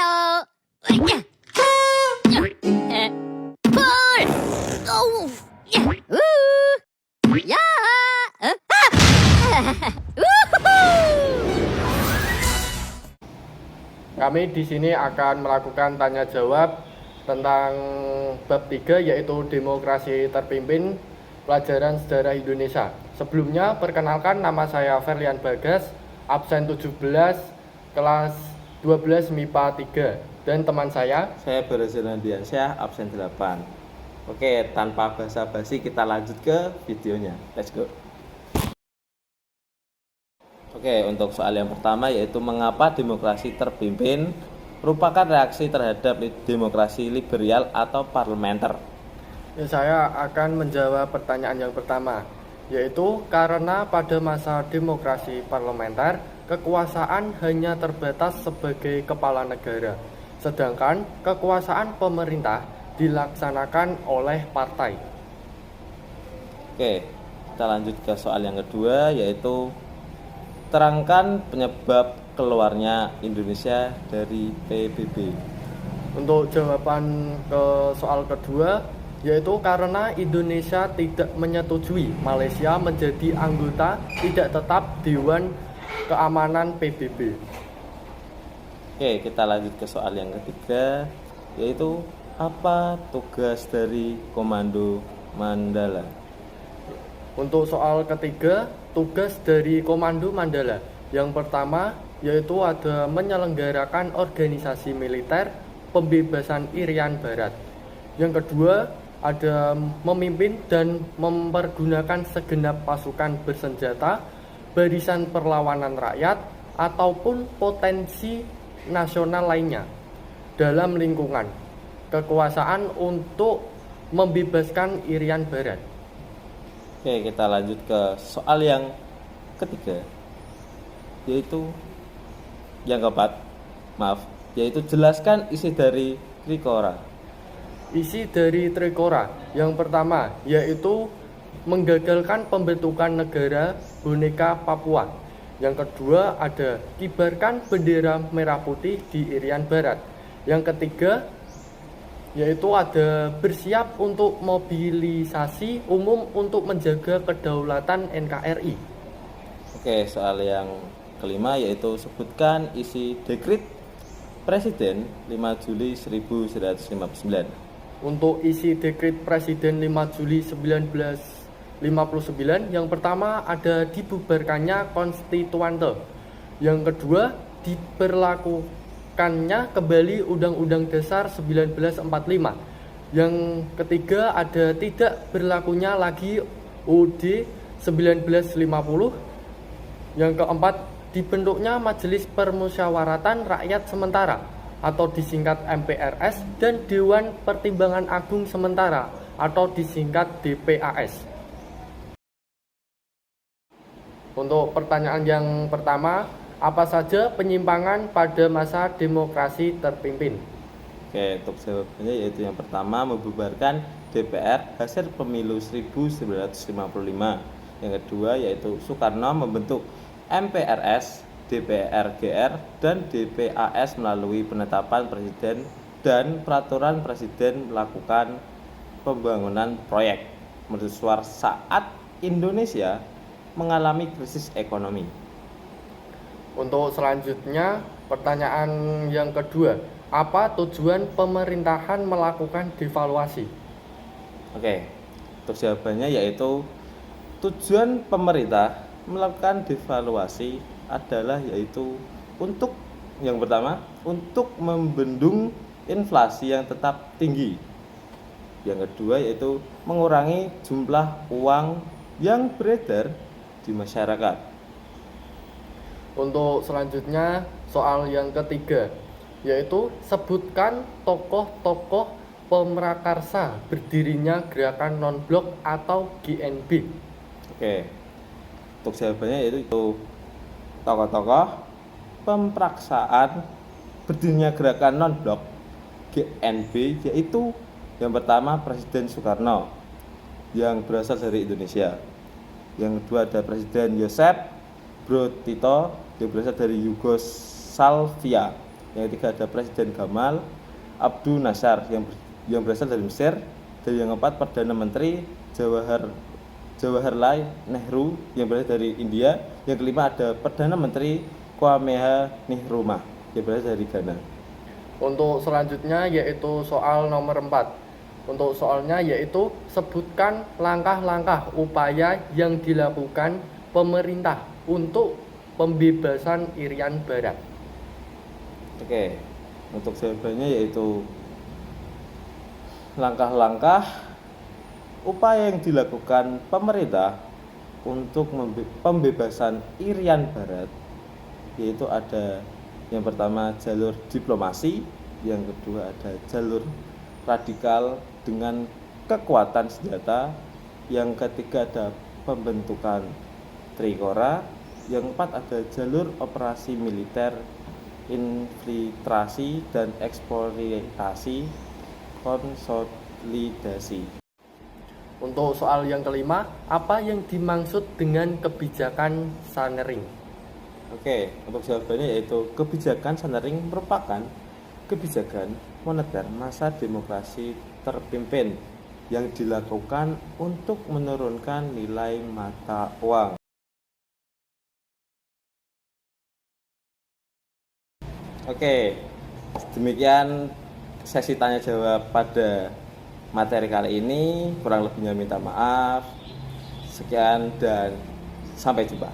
Halo. Pul. Oh. Ya. Kami di sini akan melakukan tanya jawab tentang bab 3 yaitu demokrasi terpimpin pelajaran sejarah Indonesia. Sebelumnya perkenalkan, nama saya Ferlian Bagas, absen 17 kelas 12 MIPA 3, dan teman saya Berhasil Nandiansyah, absen 8. Oke, tanpa basa-basi kita lanjut ke videonya. Let's go. Oke, untuk soal yang pertama yaitu mengapa demokrasi terpimpin merupakan reaksi terhadap demokrasi liberal atau parlementer. Saya akan menjawab pertanyaan yang pertama, yaitu karena pada masa demokrasi parlementer kekuasaan hanya terbatas sebagai kepala negara, sedangkan kekuasaan pemerintah dilaksanakan oleh partai. Oke, kita lanjut ke soal yang kedua yaitu terangkan penyebab keluarnya Indonesia dari PBB. Untuk jawaban ke soal kedua, yaitu karena Indonesia tidak menyetujui Malaysia menjadi anggota tidak tetap Dewan Keamanan PBB. Oke, kita lanjut ke soal yang ketiga yaitu apa tugas dari Komando Mandala? Untuk soal ketiga, tugas dari Komando Mandala yang pertama yaitu ada menyelenggarakan organisasi militer pembebasan Irian Barat. Yang kedua, ada memimpin dan mempergunakan segenap pasukan bersenjata, barisan perlawanan rakyat, ataupun potensi nasional lainnya dalam lingkungan kekuasaan untuk membebaskan Irian Barat. Oke, kita lanjut ke soal yang ketiga yaitu yang keempat, yaitu jelaskan isi dari Trikora. Isi dari Trikora yang pertama yaitu menggagalkan pembentukan negara boneka Papua. Yang kedua ada kibarkan bendera merah putih di Irian Barat. Yang ketiga yaitu ada bersiap untuk mobilisasi umum untuk menjaga kedaulatan NKRI. Oke, soal yang kelima yaitu sebutkan isi dekret Presiden 5 Juli 1959. Untuk isi dekret Presiden 5 Juli 1959, yang pertama ada dibubarkannya konstituante. Yang kedua, diberlakukannya kembali Undang-Undang Dasar 1945. Yang ketiga, ada tidak berlakunya lagi UUD 1950. Yang keempat, dibentuknya Majelis Permusyawaratan Rakyat Sementara atau disingkat MPRS dan Dewan Pertimbangan Agung Sementara atau disingkat DPAS. Untuk pertanyaan yang pertama, apa saja penyimpangan pada masa demokrasi terpimpin? Oke, untuk jawabannya yaitu yang pertama membubarkan DPR hasil pemilu 1955. Yang kedua yaitu Soekarno membentuk MPRS, DPRGR, dan DPAS melalui penetapan presiden dan peraturan presiden melakukan pembangunan proyek mercusuar saat Indonesia mengalami krisis ekonomi. Untuk selanjutnya, pertanyaan yang kedua, apa tujuan pemerintahan melakukan devaluasi? Oke, untuk jawabannya yaitu tujuan pemerintah melakukan devaluasi adalah yaitu untuk yang pertama untuk membendung inflasi yang tetap tinggi. Yang kedua yaitu mengurangi jumlah uang yang beredar di masyarakat. Untuk selanjutnya, soal yang ketiga, yaitu sebutkan tokoh-tokoh pemrakarsa berdirinya Gerakan Non-Blok atau GNB. Oke, untuk jawabannya yaitu tokoh-tokoh pemraksaan berdirinya Gerakan Non-Blok GNB, yaitu yang pertama Presiden Soekarno yang berasal dari Indonesia. Yang kedua ada Presiden Joseph Broz Tito yang berasal dari Yugoslavia. Yang ketiga ada Presiden Gamal Abdul Nasser yang berasal dari Mesir. Dan yang keempat Perdana Menteri Jawaharlal Nehru yang berasal dari India. Yang kelima ada Perdana Menteri Kwame Nkrumah yang berasal dari Ghana. Untuk selanjutnya yaitu soal nomor 4. Untuk soalnya yaitu sebutkan langkah-langkah upaya yang dilakukan pemerintah untuk pembebasan Irian Barat. Oke, untuk jawabannya yaitu langkah-langkah upaya yang dilakukan pemerintah untuk pembebasan Irian Barat, yaitu ada yang pertama jalur diplomasi, yang kedua ada jalur radikal dengan kekuatan senjata, yang ketiga ada pembentukan Trikora, yang keempat ada jalur operasi militer, infiltrasi dan eksploitasi konsolidasi. Untuk soal yang kelima, apa yang dimaksud dengan kebijakan Sanering? Oke, untuk jawabannya yaitu kebijakan Sanering merupakan kebijakan moneter masa demokrasi terpimpin yang dilakukan untuk menurunkan nilai mata uang. Oke, demikian sesi tanya jawab pada materi kali ini. Kurang lebihnya minta maaf. Sekian dan sampai jumpa.